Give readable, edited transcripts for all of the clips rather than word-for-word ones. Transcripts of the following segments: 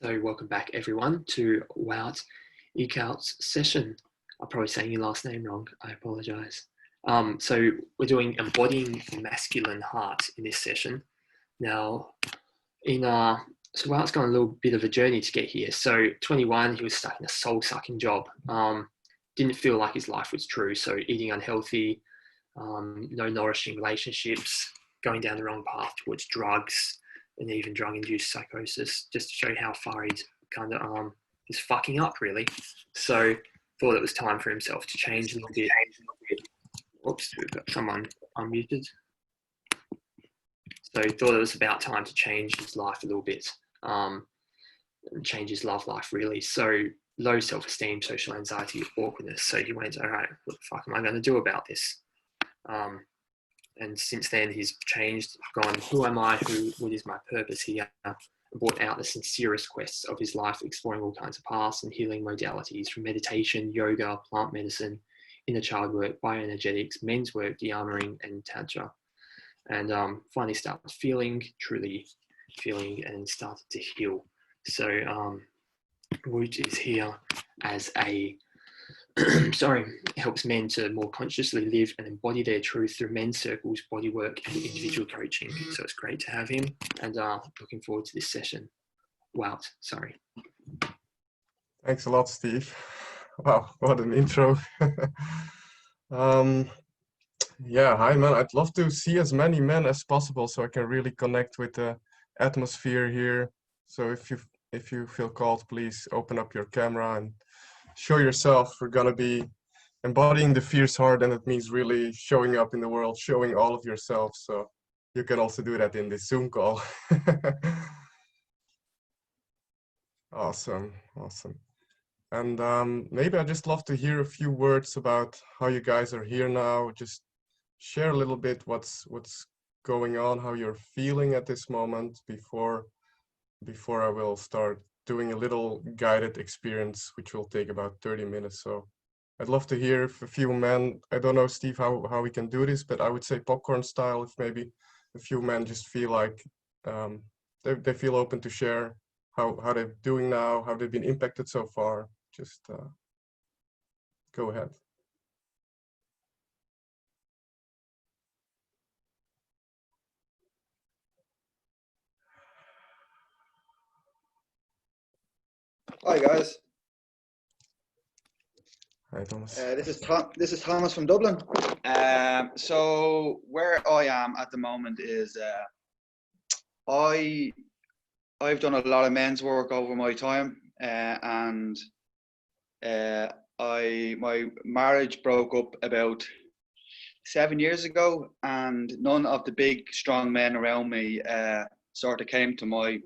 So welcome back everyone to Wout Eeckhout's session. I'm probably saying your last name wrong, I apologise. So we're doing Embodying the Masculine Heart in this session. Now, so Wout's gone a little bit of a journey to get here. So 21, he was stuck in a soul-sucking job. Didn't feel like his life was true. So eating unhealthy, no nourishing relationships, going down the wrong path towards drugs, and even drug-induced psychosis, just to show you how far he's kind of is fucking up, really. So thought it was time for himself to change a little bit. Oops, we've got someone unmuted. So thought it was about time to change his life a little bit, and change his love life, really. So low self-esteem, social anxiety, awkwardness. So he went, all right, what the fuck am I going to do about this? And since then, he's changed, gone, who am I? What is my purpose here? And brought out the sincerest quests of his life, exploring all kinds of paths and healing modalities from meditation, yoga, plant medicine, inner child work, bioenergetics, men's work, de-armoring, and tantra. And finally started truly feeling, and started to heal. So Wout is here as a helps men to more consciously live and embody their truth through men's circles, bodywork, and individual coaching. So it's great to have him, and looking forward to this session. Wout, sorry. Thanks a lot, Steve. Wow, what an intro. Yeah, hi man. I'd love to see as many men as possible so I can really connect with the atmosphere here. So if you feel called, please open up your camera and show yourself. We're gonna be embodying the fierce heart, and it means really showing up in the world, showing all of yourself. So you can also do that in this Zoom call. Awesome. And maybe I'd just love to hear a few words about how you guys are here now. Just share a little bit what's going on, how you're feeling at this moment before I will start doing a little guided experience, which will take about 30 minutes. So I'd love to hear if a few men, I don't know, Steve, how we can do this, but I would say popcorn style, if maybe a few men just feel like they feel open to share how they're doing now, how they've been impacted so far. Just go ahead. Hi guys. Hi Thomas. This is Thomas from Dublin. So where I am at the moment is I've done a lot of men's work over my time, and my marriage broke up about 7 years ago, and none of the big strong men around me sort of came to my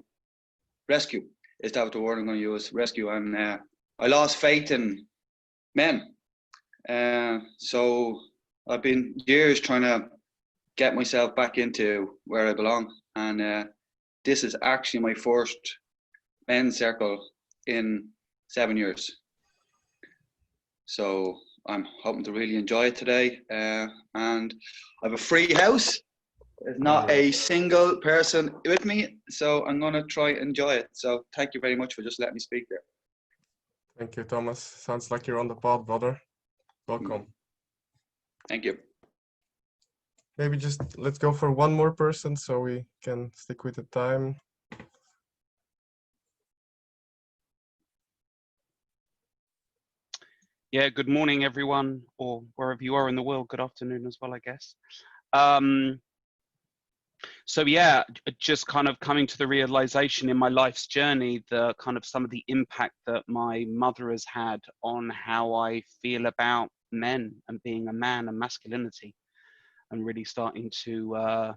rescue. Is that the word I'm going to use? Rescue. And I lost faith in men. So I've been years trying to get myself back into where I belong. And this is actually my first men's circle in 7 years. So I'm hoping to really enjoy it today. And I have a free house. There's not a single person with me, so I'm going to try and enjoy it. So thank you very much for just letting me speak there. Thank you, Thomas. Sounds like you're on the path, brother. Welcome. Thank you. Maybe just let's go for one more person so we can stick with the time. Yeah, good morning, everyone, or wherever you are in the world. Good afternoon as well, I guess. So yeah, just kind of coming to the realization in my life's journey, the kind of some of the impact that my mother has had on how I feel about men and being a man and masculinity, and really starting to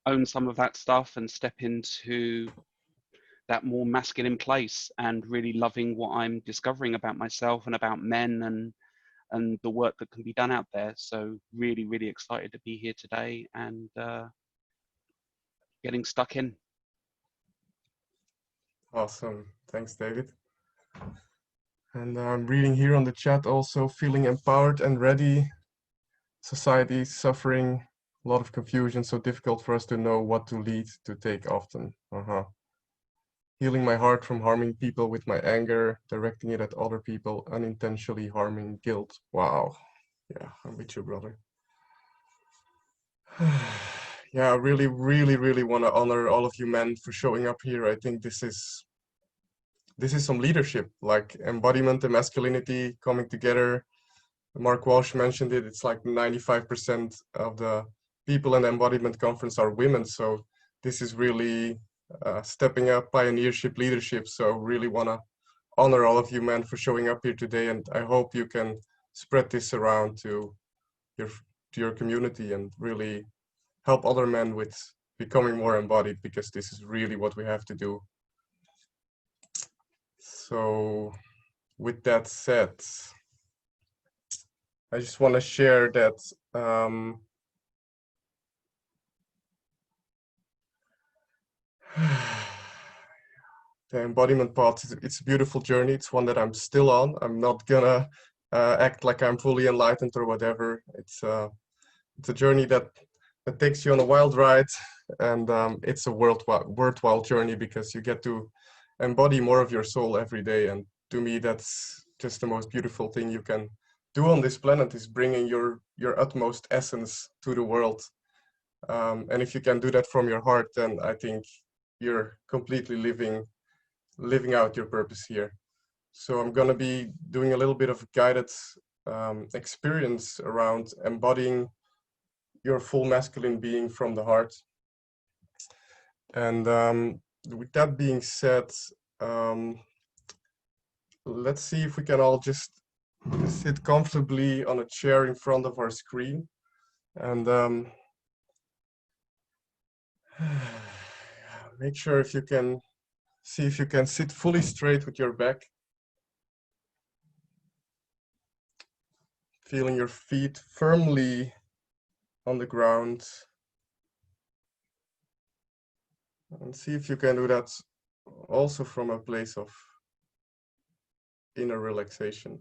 own some of that stuff and step into that more masculine place, and really loving what I'm discovering about myself and about men and the work that can be done out there. So really, really excited to be here today and getting stuck in. Awesome. Thanks, David. And I'm reading here on the chat also, feeling empowered and ready. Society is suffering a lot of confusion, so difficult for us to know what to lead to take often. healing my heart from harming people with my anger, directing it at other people, unintentionally harming guilt. Wow. Yeah, I'm with you, brother. Yeah, I really, really, really want to honor all of you men for showing up here. I think this is some leadership, like embodiment and masculinity coming together. Mark Walsh mentioned it. It's like 95% of the people in the Embodiment Conference are women. So this is really stepping up pioneership leadership. So really want to honor all of you men for showing up here today. And I hope you can spread this around to your community and really help other men with becoming more embodied, because this is really what we have to do. So with that said, I just want to share that the embodiment path, it's a beautiful journey. It's one that I'm still on. I'm not gonna act like I'm fully enlightened or whatever. It's a journey that takes you on a wild ride, and it's a worthwhile journey, because you get to embody more of your soul every day. And to me, that's just the most beautiful thing you can do on this planet, is bringing your utmost essence to the world. And if you can do that from your heart, then I think you're completely living out your purpose here. So I'm going to be doing a little bit of guided experience around embodying your full masculine being from the heart. And with that being said, let's see if we can all just sit comfortably on a chair in front of our screen. And make sure if you can see if you can sit fully straight with your back. Feeling your feet firmly on the ground. And see if you can do that also from a place of inner relaxation.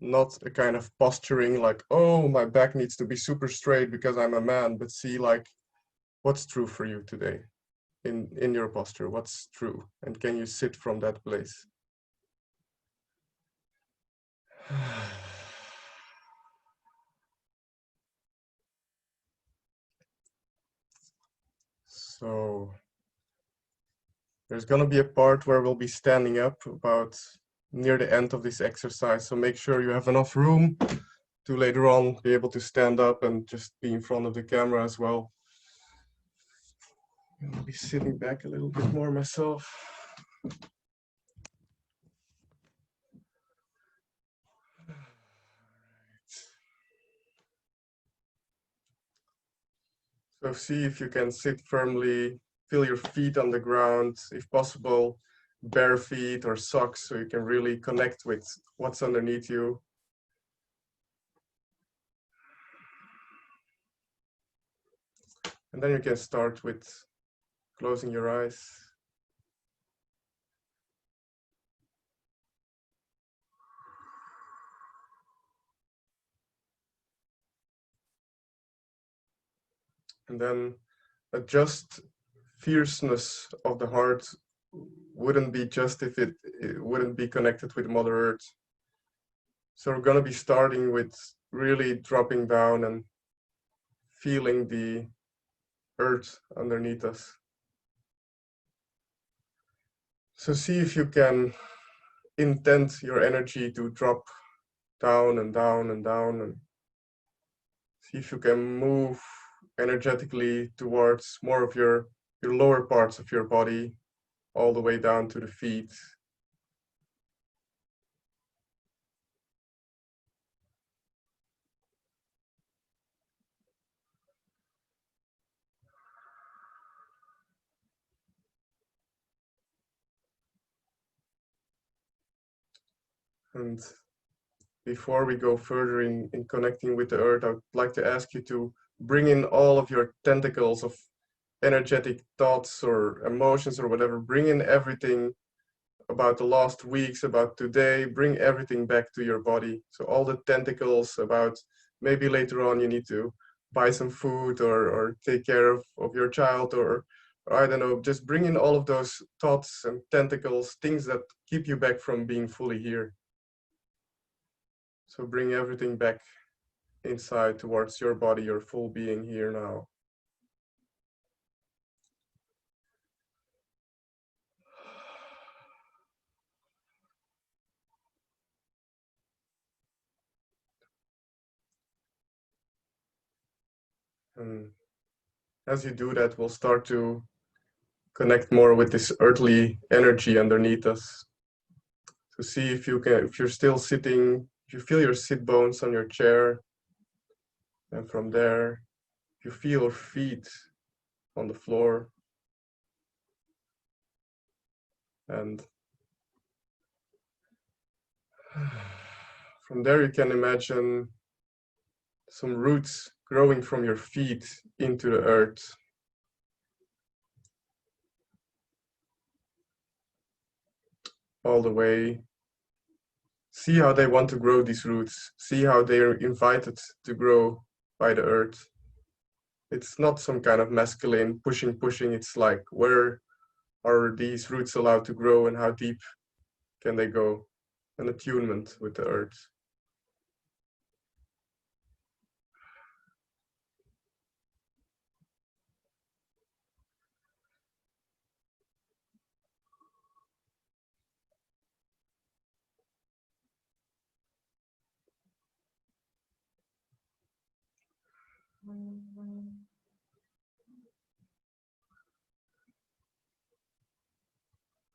Not a kind of posturing like, oh, my back needs to be super straight because I'm a man, but see like what's true for you today in your posture, what's true, and can you sit from that place? So there's going to be a part where we'll be standing up about near the end of this exercise. So make sure you have enough room to later on be able to stand up and just be in front of the camera as well. I'll be sitting back a little bit more myself. So see if you can sit firmly, feel your feet on the ground, if possible, bare feet or socks, so you can really connect with what's underneath you. And then you can start with closing your eyes. And then adjust fierceness of the heart wouldn't be just if it wouldn't be connected with Mother Earth. So we're going to be starting with really dropping down and feeling the earth underneath us. So see if you can intend your energy to drop down and down and down, and see if you can move energetically towards more of your lower parts of your body, all the way down to the feet. And before we go further in connecting with the earth, I would like to ask you to bring in all of your tentacles of energetic thoughts or emotions or whatever. Bring in everything about the last weeks, about today. Bring everything back to your body. So all the tentacles about maybe later on you need to buy some food or take care of your child or I don't know, just bring in all of those thoughts and tentacles, things that keep you back from being fully here. So bring everything back inside towards your body, your full being here now. And as you do that, we'll start to connect more with this earthly energy underneath us. So see if you can, if you're still sitting, if you feel your sit bones on your chair, and from there, you feel your feet on the floor. And from there, you can imagine some roots growing from your feet into the earth. All the way. See how they want to grow these roots. See how they're invited to grow by the earth. It's not some kind of masculine pushing. It's like, where are these roots allowed to grow and how deep can they go? An attunement with the earth.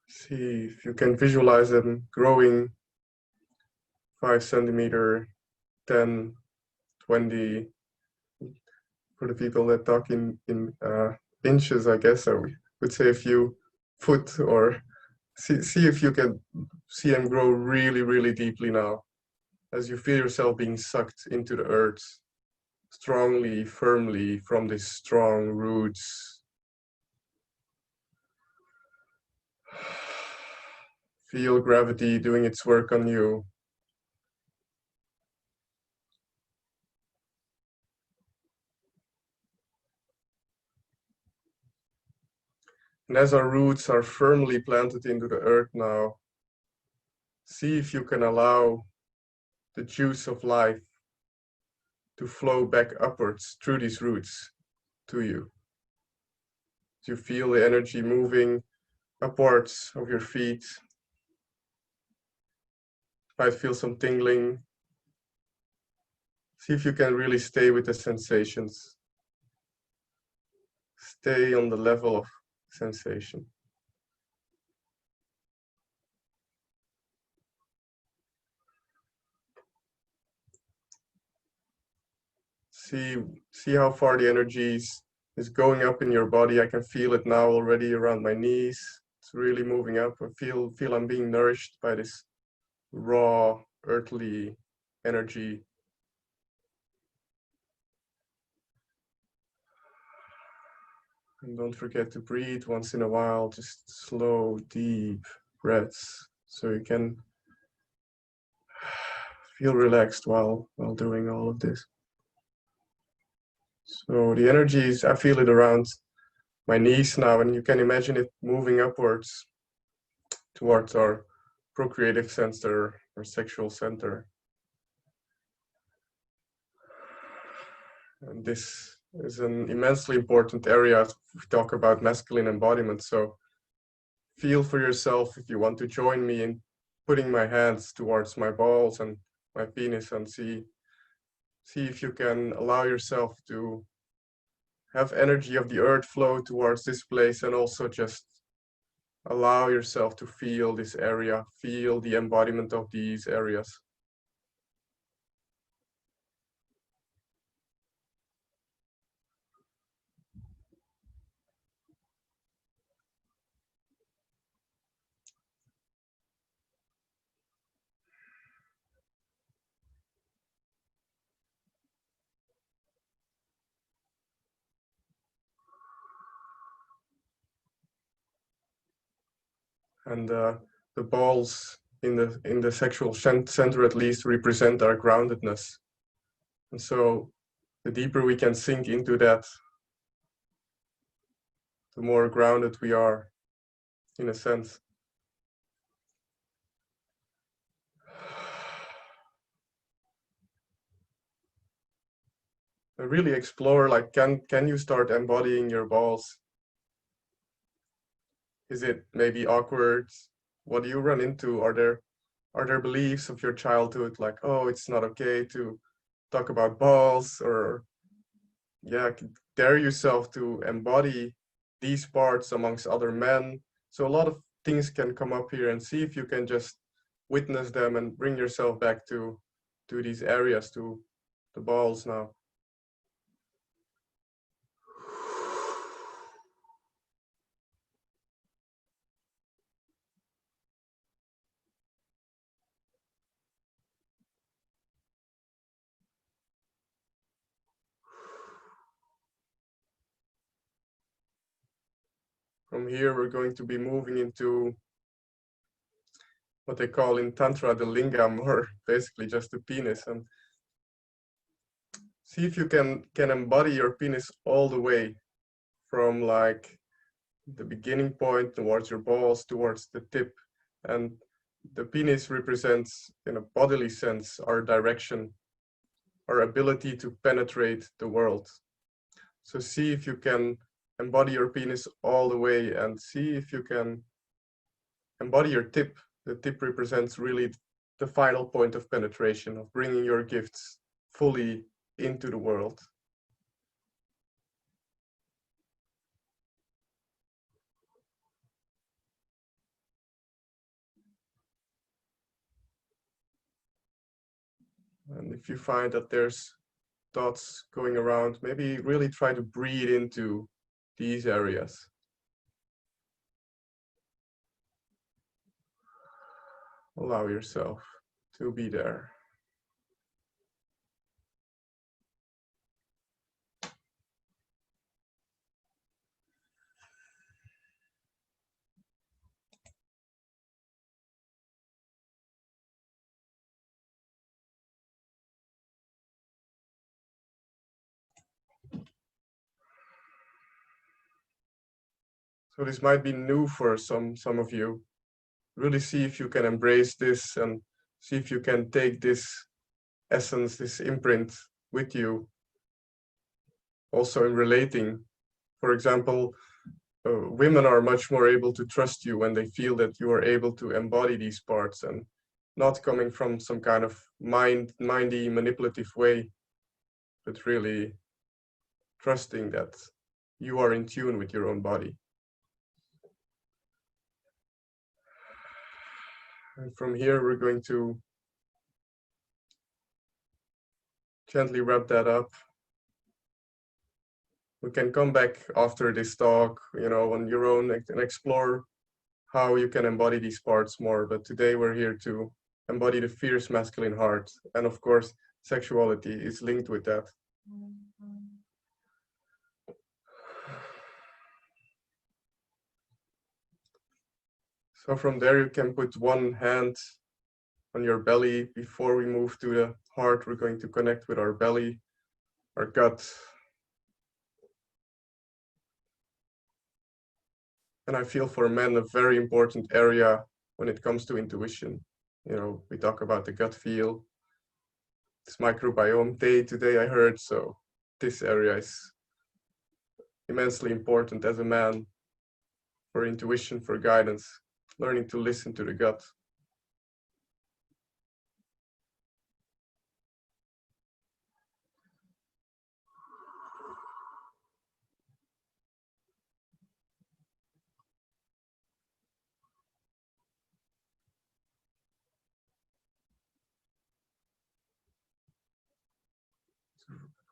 See if you can visualize them growing 5 centimeter, 10, 20, for the people that talk in inches, I guess I would say a few foot, or see if you can see them grow really, really deeply now, as you feel yourself being sucked into the earth, strongly, firmly from these strong roots. Feel gravity doing its work on you. And as our roots are firmly planted into the earth now, see if you can allow the juice of life to flow back upwards through these roots to you. You feel the energy moving upwards of your feet. Might feel some tingling. See if you can really stay with the sensations. Stay on the level of sensation. See how far the energy is going up in your body. I can feel it now already around my knees. It's really moving up. I feel I'm being nourished by this raw, earthly energy. And don't forget to breathe once in a while, just slow, deep breaths, so you can feel relaxed while doing all of this. So the energy is, I feel it around my knees now, and you can imagine it moving upwards towards our procreative center, or sexual center. And this is an immensely important area as we talk about masculine embodiment. So feel for yourself if you want to join me in putting my hands towards my balls and my penis, and see if you can allow yourself to have energy of the earth flow towards this place, and also just allow yourself to feel this area, feel the embodiment of these areas. And the balls in the sexual center at least represent our groundedness. And so the deeper we can sink into that, the more grounded we are, in a sense. And really explore, like, can you start embodying your balls? Is it maybe awkward? What do you run into? Are there beliefs of your childhood, like, oh, it's not okay to talk about balls? Or yeah, dare yourself to embody these parts amongst other men. So a lot of things can come up here, and see if you can just witness them and bring yourself back to these areas, to the balls now. From here, we're going to be moving into what they call in Tantra the lingam, or basically just the penis. And see if you can embody your penis all the way from like the beginning point towards your balls, towards the tip. And the penis represents, in a bodily sense, our direction, our ability to penetrate the world. So see if you can embody your penis all the way, and see if you can embody your tip. The tip represents really the final point of penetration, of bringing your gifts fully into the world. And if you find that there's thoughts going around, maybe really try to breathe into these areas. Allow yourself to be there. So this might be new for some of you. Really see if you can embrace this, and see if you can take this essence, this imprint with you. Also in relating, for example, women are much more able to trust you when they feel that you are able to embody these parts, and not coming from some kind of mindy, manipulative way, but really trusting that you are in tune with your own body. And from here, we're going to gently wrap that up. We can come back after this talk, on your own, and explore how you can embody these parts more. But today we're here to embody the fierce masculine heart. And of course, sexuality is linked with that. So from there, you can put one hand on your belly. Before we move to the heart, we're going to connect with our belly, our gut. And I feel for men a very important area when it comes to intuition. We talk about the gut feel. It's microbiome day today, I heard, so this area is immensely important as a man, for intuition, for guidance, learning to listen to the gut.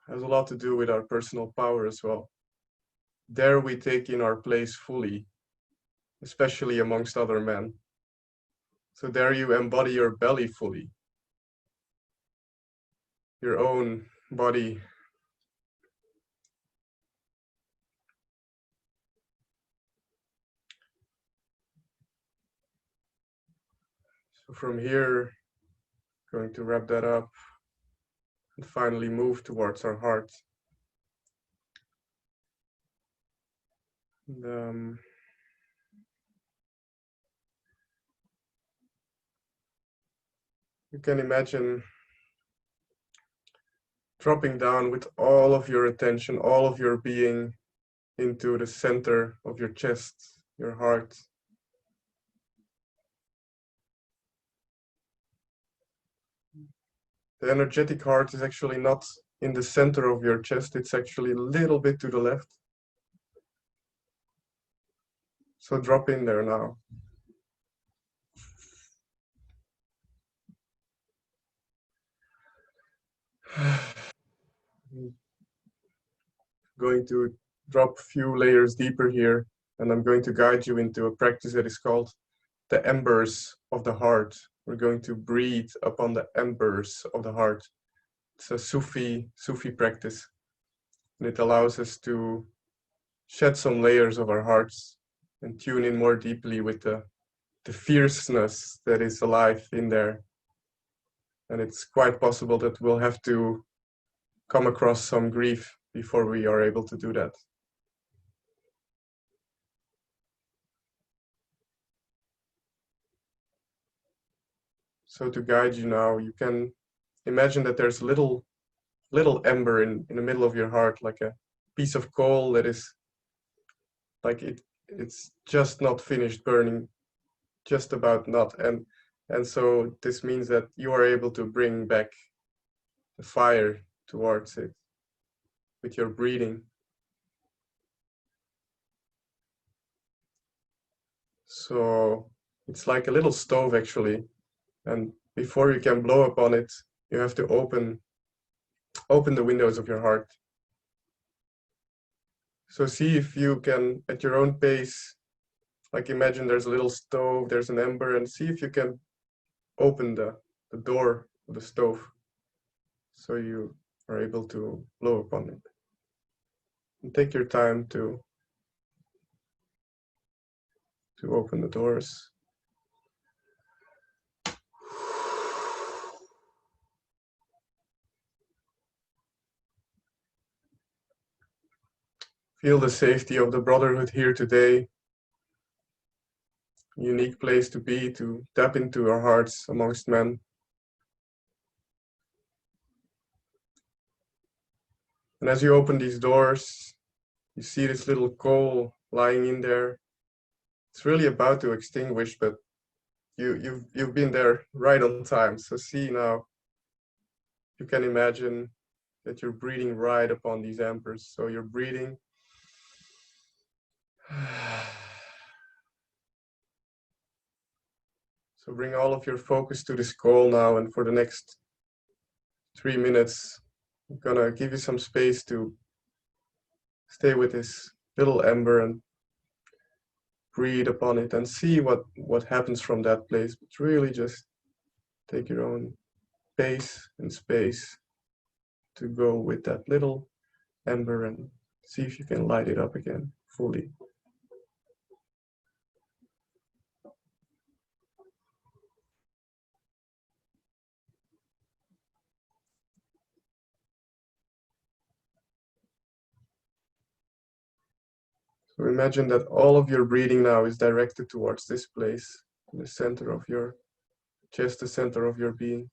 Has a lot to do with our personal power as well. There we take in our place fully, especially amongst other men. So there you embody your belly fully, your own body. So from here, going to wrap that up and finally move towards our heart. And, you can imagine dropping down with all of your attention, all of your being into the center of your chest, your heart. The energetic heart is actually not in the center of your chest, it's actually a little bit to the left. So drop in there now. Going to drop a few layers deeper here, and I'm going to guide you into a practice that is called the embers of the heart. We're going to breathe upon the embers of the heart. It's a Sufi practice, and it allows us to shed some layers of our hearts and tune in more deeply with the fierceness that is alive in there. And it's quite possible that we'll have to come across some grief before we are able to do that. So to guide you now, you can imagine that there's a little ember in the middle of your heart, like a piece of coal that is like it's just not finished burning, just about not. And so this means that you are able to bring back the fire towards it with your breathing. So it's like a little stove actually, and before you can blow upon it, you have to open the windows of your heart. So see if you can, at your own pace, like imagine there's a little stove, there's an ember, and see if you can open the door of the stove so you are able to blow upon it. And take your time to open the doors. Feel the safety of the brotherhood here today. Unique place to be, to tap into our hearts amongst men. And as you open these doors, you see this little coal lying in there. It's really about to extinguish, but you've been there right on time. So see now, you can imagine that you're breathing right upon these embers. So you're breathing. So bring all of your focus to this coal now, and for the next 3 minutes, I'm gonna give you some space to stay with this little ember and breathe upon it and see what happens from that place. But really just take your own pace and space to go with that little ember and see if you can light it up again fully. So imagine that all of your breathing now is directed towards this place, in the center of your chest, the center of your being.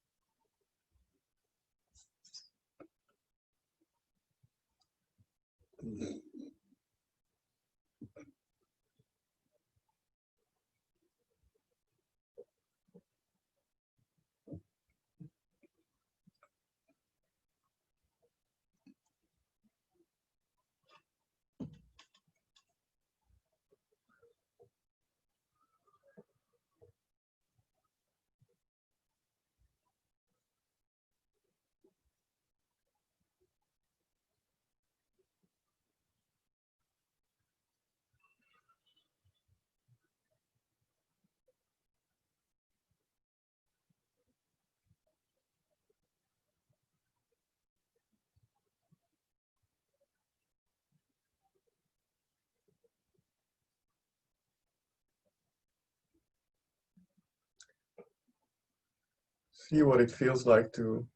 See what it feels like to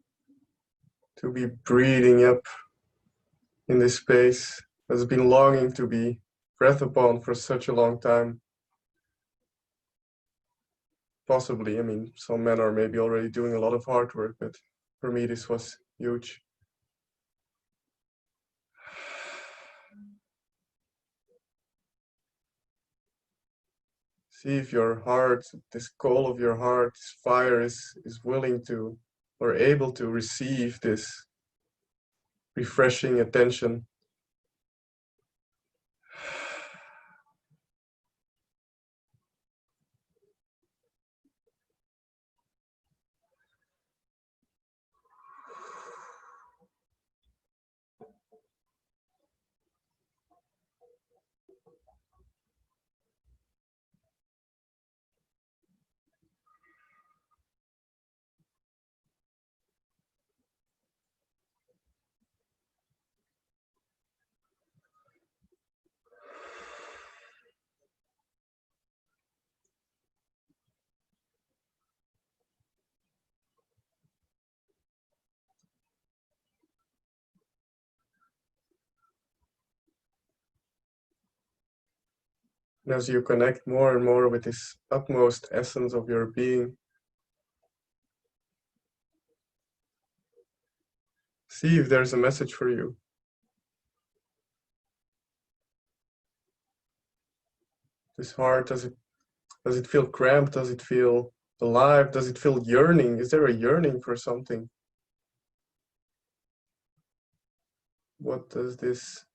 be breathing up in this space that's been longing to be breath upon for such a long time. Possibly, I mean, some men are maybe already doing a lot of hard work, but for me this was huge. See if your heart, this coal of your heart, this fire is willing to or able to receive this refreshing attention. And as you connect more and more with this utmost essence of your being, see if there's a message for you. This heart, does it feel cramped? Does it feel alive? Does it feel yearning? Is there a yearning for something? What does this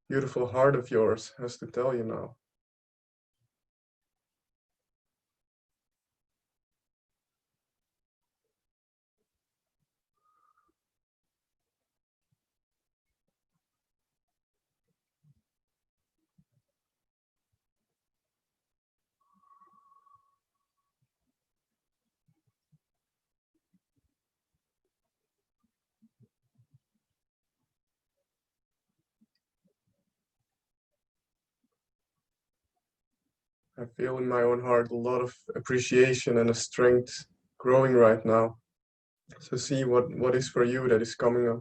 beautiful heart of yours has to tell you now? I feel in my own heart a lot of appreciation and a strength growing right now. So see what is for you that is coming up.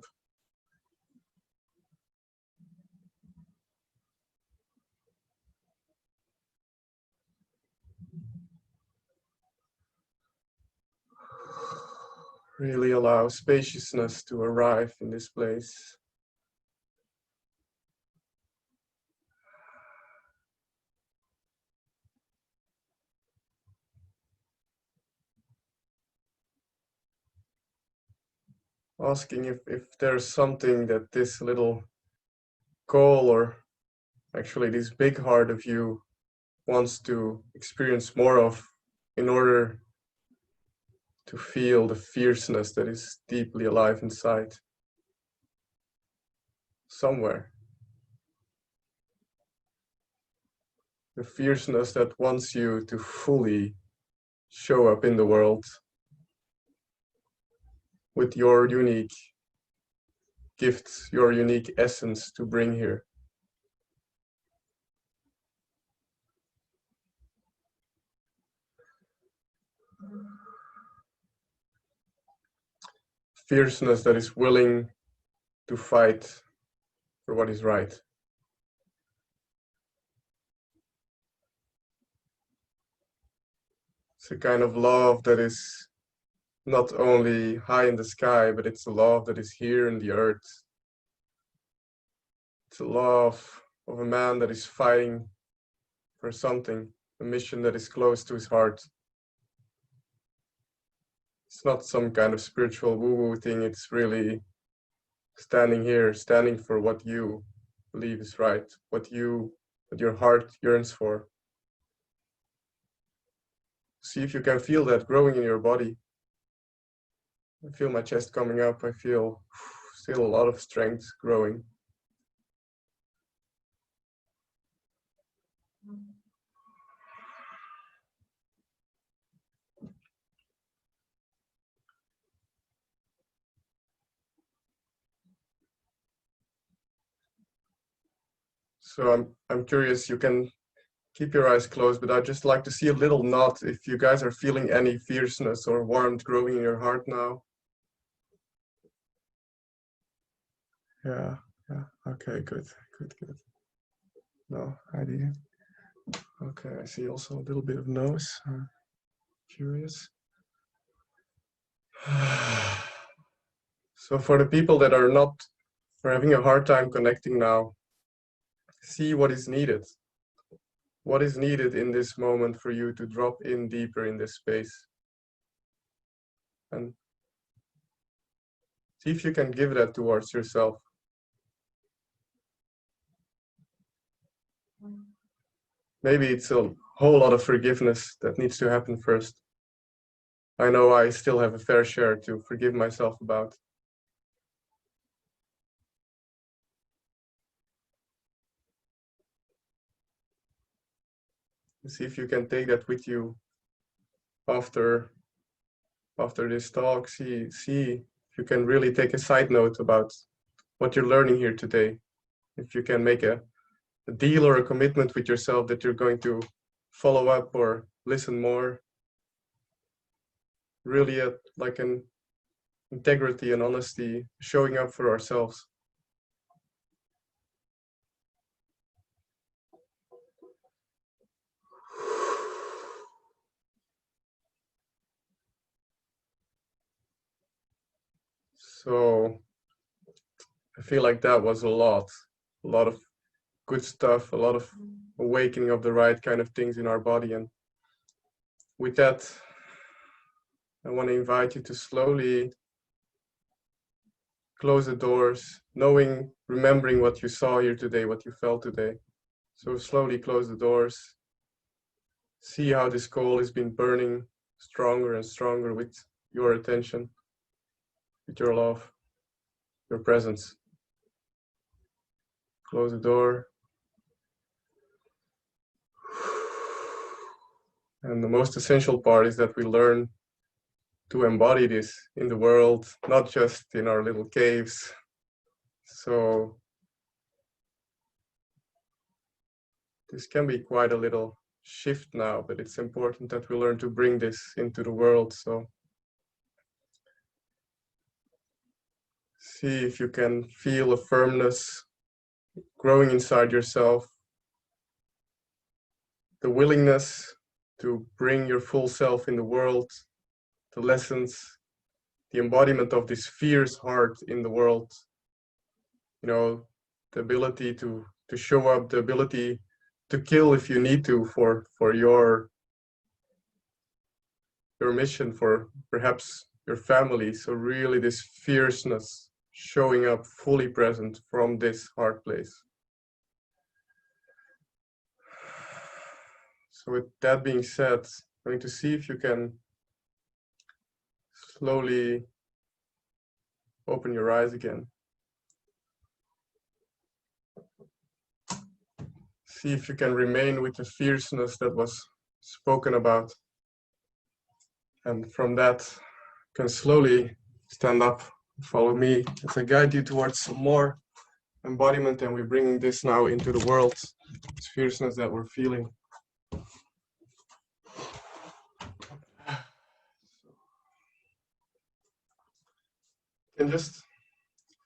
Really allow spaciousness to arrive in this place. Asking if there's something that this little goal, or actually this big heart of you, wants to experience more of in order to feel the fierceness that is deeply alive inside. Somewhere. The fierceness that wants you to fully show up in the world with your unique gifts, your unique essence to bring here. Fierceness that is willing to fight for what is right. It's a kind of love that is not only high in the sky, but it's a love that is here in the earth. It's a love of a man that is fighting for something, a mission that is close to his heart. It's not some kind of spiritual woo-woo thing, it's really standing here, standing for what you believe is right, what your heart yearns for. See if you can feel that growing in your body. I feel my chest coming up. I feel still a lot of strength growing. So I'm curious, you can keep your eyes closed, but I'd just like to see a little nod if you guys are feeling any fierceness or warmth growing in your heart now. Yeah, okay, good. No idea. Okay, I see also a little bit of nose. Curious. So for the people that are having a hard time connecting now, see what is needed. What is needed in this moment for you to drop in deeper in this space? And see if you can give that towards yourself. Maybe it's a whole lot of forgiveness that needs to happen first. I know I still have a fair share to forgive myself about. See if you can take that with you after this talk. See if you can really take a side note about what you're learning here today. If you can make a deal or a commitment with yourself that you're going to follow up or listen more. Really like an integrity and honesty, showing up for ourselves. So I feel like that was a lot of good stuff, a lot of awakening of the right kind of things in our body. And with that, I want to invite you to slowly close the doors, remembering what you saw here today, what you felt today. So slowly close the doors. See how this coal has been burning stronger and stronger with your attention, with your love, your presence. Close the door. And the most essential part is that we learn to embody this in the world, not just in our little caves. So this can be quite a little shift now, but it's important that we learn to bring this into the world. So see if you can feel a firmness growing inside yourself, the willingness to bring your full self in the world, the lessons, the embodiment of this fierce heart in the world, you know, the ability to show up, the ability to kill if you need to for your mission, for perhaps your family. So really this fierceness showing up fully present from this heart place. So with that being said, I'm going to see if you can slowly open your eyes again. See if you can remain with the fierceness that was spoken about. And from that, you can slowly stand up, follow me as I guide you towards some more embodiment, and we're bringing this now into the world, this fierceness that we're feeling. And just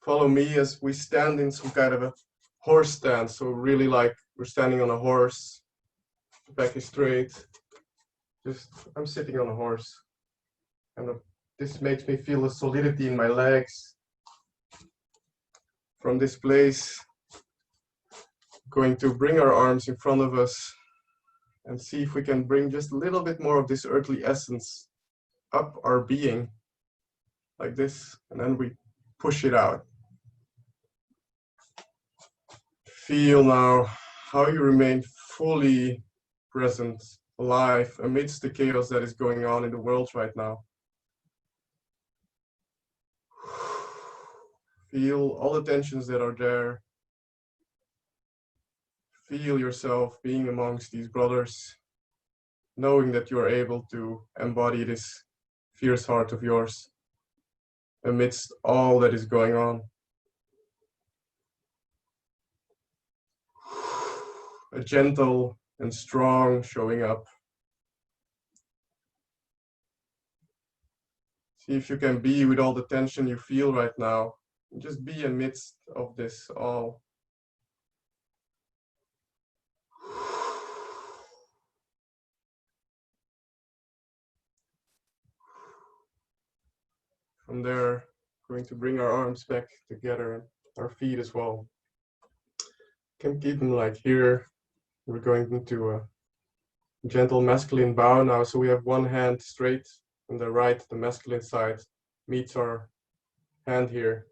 follow me as we stand in some kind of a horse stance. So really like we're standing on a horse, the back is straight. I'm sitting on a horse. And this makes me feel a solidity in my legs. From this place, going to bring our arms in front of us and see if we can bring just a little bit more of this earthly essence up our being, like this, and then we push it out. Feel now how you remain fully present, alive, amidst the chaos that is going on in the world right now. Feel all the tensions that are there. Feel yourself being amongst these brothers, knowing that you are able to embody this fierce heart of yours amidst all that is going on. A gentle and strong showing up. See if you can be with all the tension you feel right now. Just be amidst of this all. From there, going to bring our arms back together, our feet as well. Can keep them like here. We're going into a gentle masculine bow now. So we have one hand straight and the right, the masculine side, meets our hand here,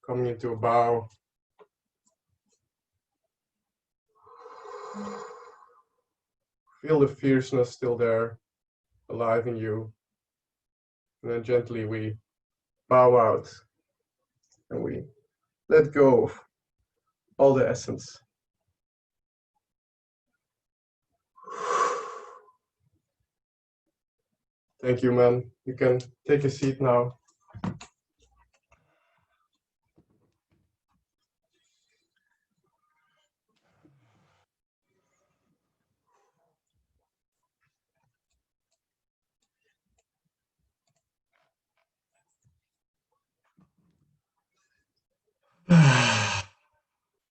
coming into a bow. Feel the fierceness still there, alive in you. And then gently we bow out and we let go of all the essence. Thank you, man. You can take a seat now.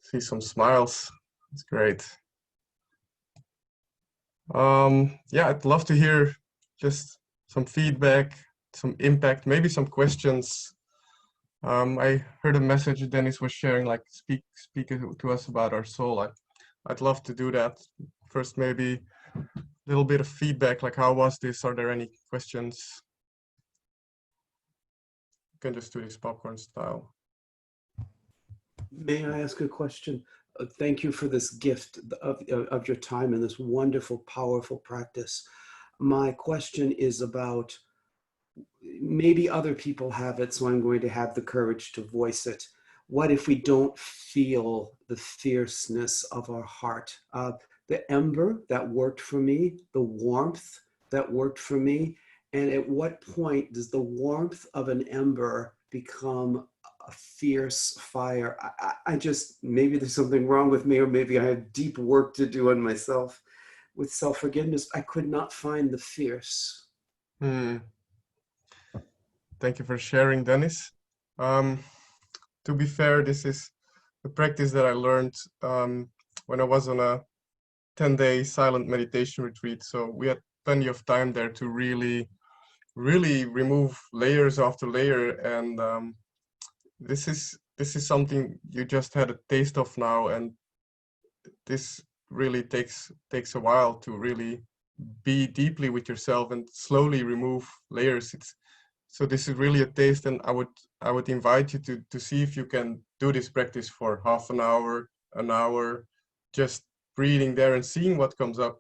See some smiles. It's great. Yeah, I'd love to hear just some feedback, some impact, maybe some questions. I heard a message Dennis was sharing, like speak to us about our soul. I'd love to do that. First, maybe a little bit of feedback, like how was this? Are there any questions? You can just do this popcorn style. May I ask a question? Thank you for this gift of your time and this wonderful, powerful practice. My question is about, maybe other people have it, so I'm going to have the courage to voice it. What if we don't feel the fierceness of our heart? The ember that worked for me, the warmth that worked for me, and at what point does the warmth of an ember become a fierce fire? I just, maybe there's something wrong with me, or maybe I have deep work to do on myself. With self-forgiveness, I could not find the fierce. Thank you for sharing, Dennis. To be fair, this is a practice that I learned when I was on a 10-day silent meditation retreat. So we had plenty of time there to really remove layers after layer. And this is something you just had a taste of now, and this really takes a while to really be deeply with yourself and slowly remove layers. So this is really a taste, and I would invite you to see if you can do this practice for half an hour, just breathing there and seeing what comes up.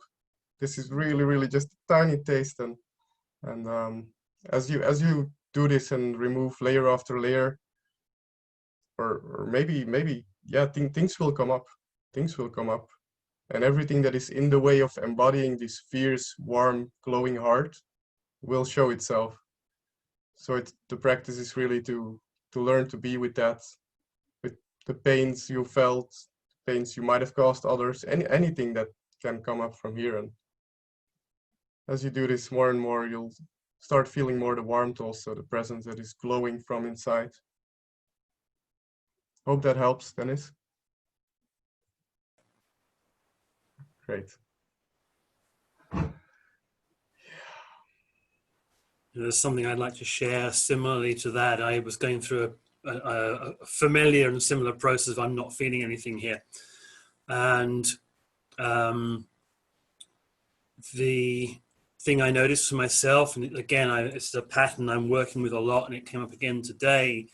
This is really just a tiny taste, and as you do this and remove layer after layer, or maybe yeah, things will come up. Things will come up, and everything that is in the way of embodying this fierce, warm, glowing heart will show itself. So the practice is really to learn to be with that, with the pains you felt, pains you might have caused others, anything that can come up from here. And as you do this more and more, you'll start feeling more the warmth, also the presence that is glowing from inside. Hope that helps, Dennis. Great. There's something I'd like to share similarly to that. I was going through a familiar and similar process of I'm not feeling anything here. And the thing I noticed for myself, and again, it's a pattern I'm working with a lot, and it came up again today,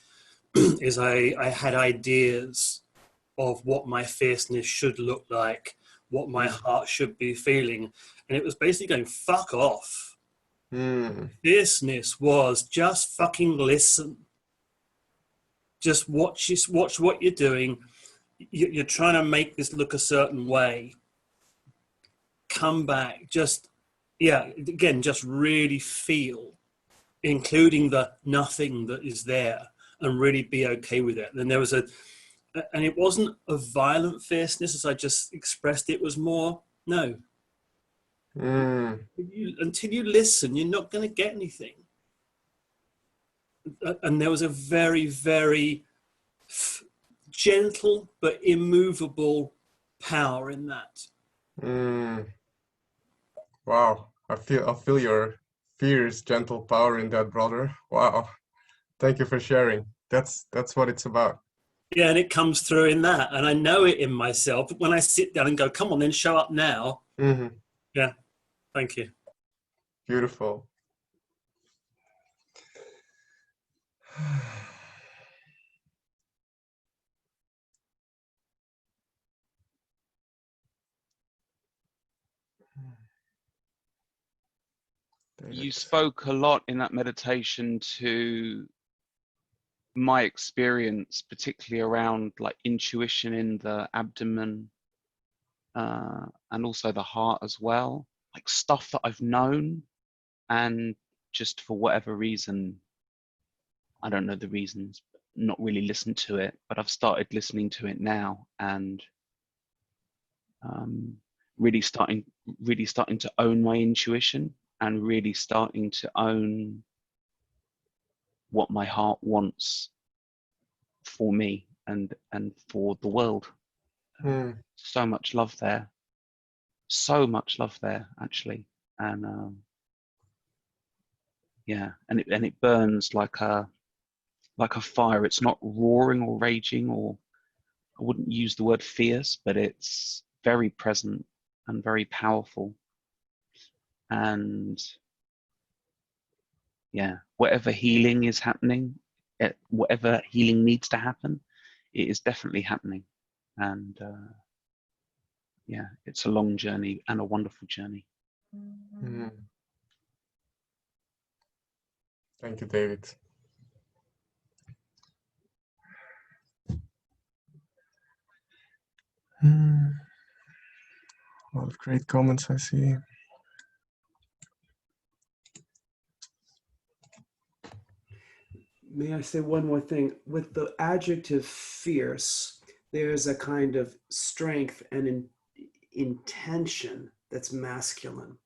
is I had ideas of what my fierceness should look like, what my heart should be feeling. And it was basically going, fuck off. Fierceness was just fucking listen. Just watch what you're doing. You're trying to make this look a certain way. Come back. Just, yeah, again, just really feel, including the nothing that is there, and really be okay with it. And there was and it wasn't a violent fierceness as I just expressed. It was more, no. Until you listen, you're not going to get anything. And there was a very, very gentle but immovable power in that. Wow, I feel your fierce, gentle power in that, brother. Wow, Thank you for sharing. That's what it's about. Yeah, and it comes through in that, and I know it in myself. When I sit down and go, come on, then show up now. Mm-hmm. Yeah, thank you. Beautiful. You spoke a lot in that meditation to my experience, particularly around like intuition in the abdomen, and also the heart as well, like stuff that I've known, and just for whatever reason, I don't know the reasons, not really listened to it, but I've started listening to it now, and really starting to own my intuition, and really starting to own what my heart wants for me and for the world. So much love there, actually, and yeah, and it burns like a fire. It's not roaring or raging, or I wouldn't use the word fierce, but it's very present and very powerful. And yeah, whatever healing is happening, whatever healing needs to happen, it is definitely happening. And yeah, it's a long journey and a wonderful journey. Thank you, David. A lot of great comments I see. May I say one more thing? With the adjective fierce, there's a kind of strength and intention that's masculine.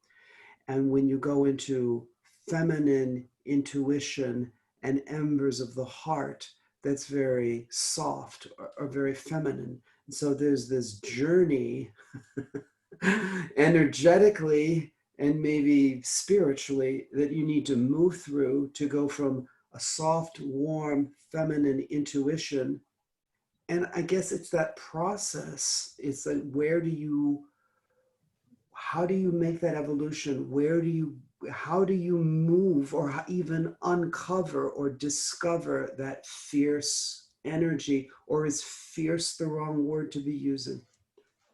And when you go into feminine intuition and embers of the heart, that's very soft or very feminine. And so there's this journey energetically and maybe spiritually that you need to move through to go from a soft, warm, feminine intuition. And I guess it's that process. It's like, how do you make that evolution? How do you move or even uncover or discover that fierce energy? Or is fierce the wrong word to be using?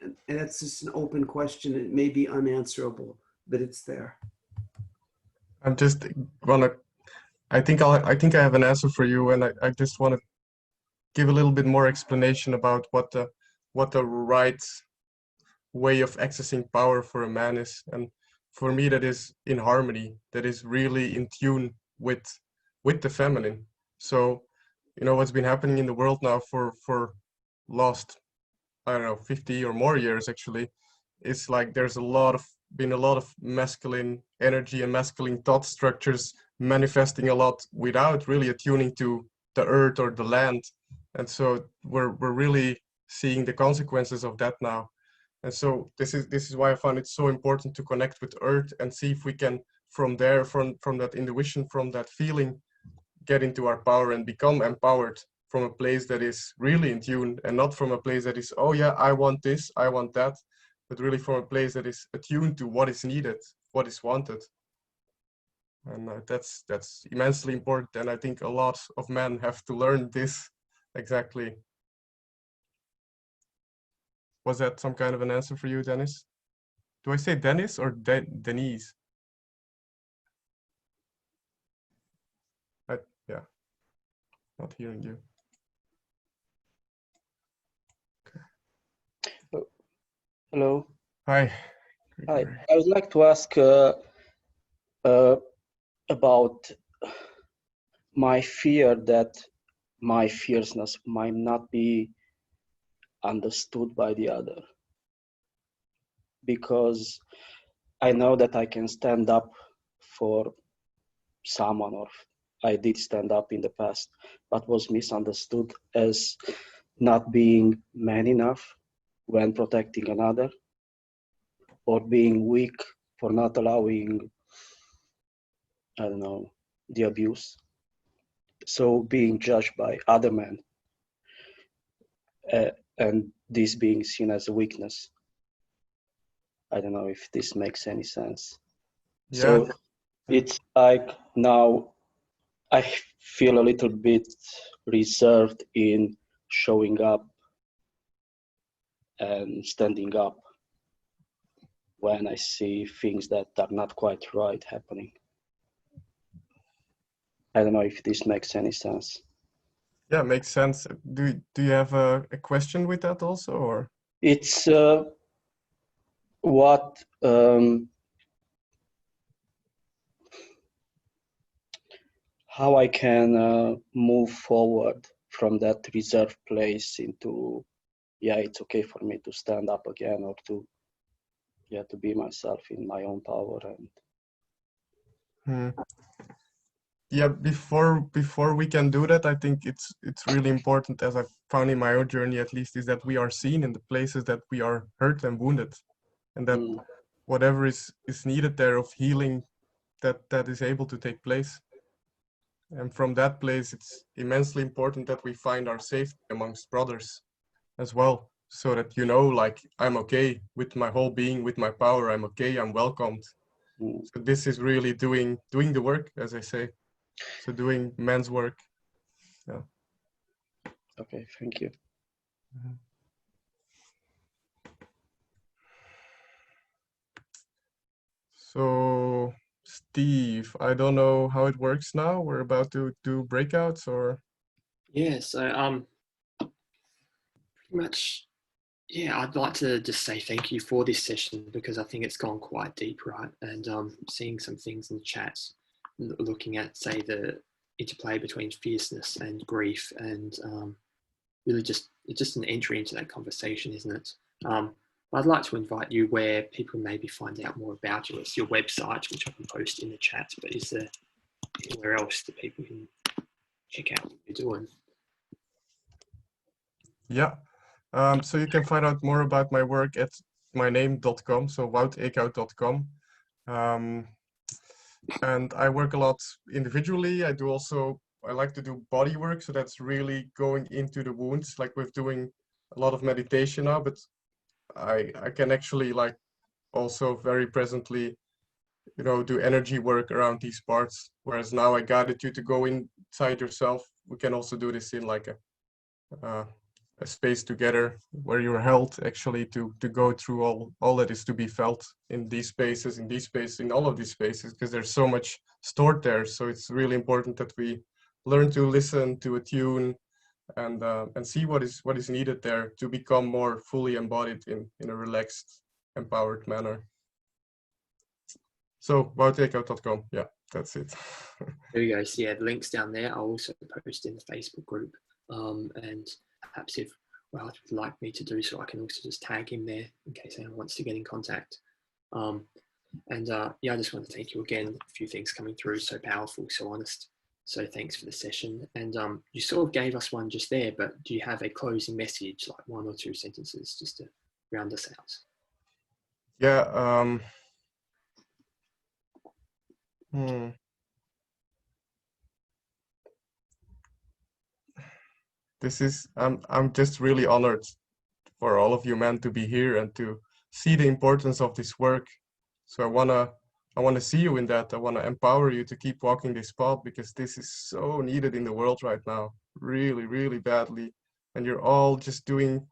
And that's just an open question. It may be unanswerable, but it's there. I'm just I think I have an answer for you, and I just want to give a little bit more explanation about what the right way of accessing power for a man is. And for me, that is in harmony, that is really in tune with the feminine. So, you know, what's been happening in the world now for last, I don't know, 50 or more years actually, it's like there's been a lot of masculine energy and masculine thought structures manifesting a lot without really attuning to the earth or the land. And so we're really seeing the consequences of that now. And so this is why I found it so important to connect with earth and see if we can from there, from that intuition, from that feeling, get into our power and become empowered from a place that is really in tune, and not from a place that is, oh yeah, I want this, I want that, but really from a place that is attuned to what is needed, what is wanted. And that's immensely important. And I think a lot of men have to learn this exactly. Was that some kind of an answer for you, Dennis? Do I say Dennis or Denise? Yeah, not hearing you. Okay. Hello. Hi. Hi. I would like to ask about my fear that my fierceness might not be understood by the other, because I know that I can stand up for someone, or I did stand up in the past, but was misunderstood as not being man enough when protecting another, or being weak for not allowing, I don't know, the abuse. so being judged by other men, and this being seen as a weakness. I don't know if this makes any sense. Yeah. So it's like now I feel a little bit reserved in showing up and standing up when I see things that are not quite right happening. I don't know if this makes any sense. Yeah, makes sense. Do you have a question with that also, or? It's what how I can move forward from that reserved place into, yeah, it's okay for me to stand up again, or to, yeah, to be myself in my own power. And Yeah, before we can do that, I think it's really important, as I've found in my own journey at least, is that we are seen in the places that we are hurt and wounded, and that whatever is needed there of healing, that is able to take place. And from that place, it's immensely important that we find our safety amongst brothers as well, so that, you know, like, I'm okay with my whole being, with my power, I'm okay, I'm welcomed. So this is really doing the work, as I say. So doing men's work. Yeah. Okay, thank you. So Steve, I don't know how it works now. We're about to do breakouts, or? Yeah, so pretty much, yeah, I'd like to just say thank you for this session, because I think it's gone quite deep, right? And seeing some things in the chat, looking at, say, the interplay between fierceness and grief, and really just, it's just an entry into that conversation, isn't it? I'd like to invite you where people maybe find out more about you. It's your website, which I can post in the chat, but is there anywhere else that people can check out what you're doing? Yeah. So you can find out more about my work at myname.com, so wouteeckhout.com. And I work a lot individually. I like to do body work, so that's really going into the wounds, like we're doing a lot of meditation now, but I can actually, like, also very presently, you know, do energy work around these parts. Whereas now I guided you to go inside yourself. We can also do this in like a space together where you're held actually to go through all that is to be felt in these spaces, in all of these spaces, because there's so much stored there. So it's really important that we learn to listen, to attune, and see what is needed there to become more fully embodied in a relaxed, empowered manner. So wouteeckhout.com, yeah, that's it. There you go. So yeah, the link's down there. I'll also post in the Facebook group. And perhaps if Wout would like me to do so, I can also just tag him there in case anyone wants to get in contact. Yeah, I just want to thank you again. A few things coming through, so powerful, so honest. So thanks for the session. And you sort of gave us one just there, but do you have a closing message, like 1 or 2 sentences, just to round us out? Yeah. I'm just really honored for all of you men to be here and to see the importance of this work. So I wanna see you in that. I wanna empower you to keep walking this path, because this is so needed in the world right now, really, really badly. And you're all just doing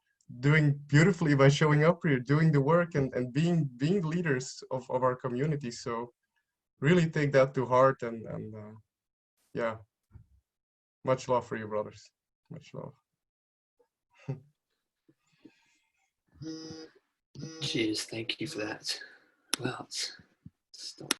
beautifully by showing up here, doing the work, and being leaders of our community. So really take that to heart, and yeah, much love for you, brothers. Much love. Cheers. Thank you for that. Well, stop.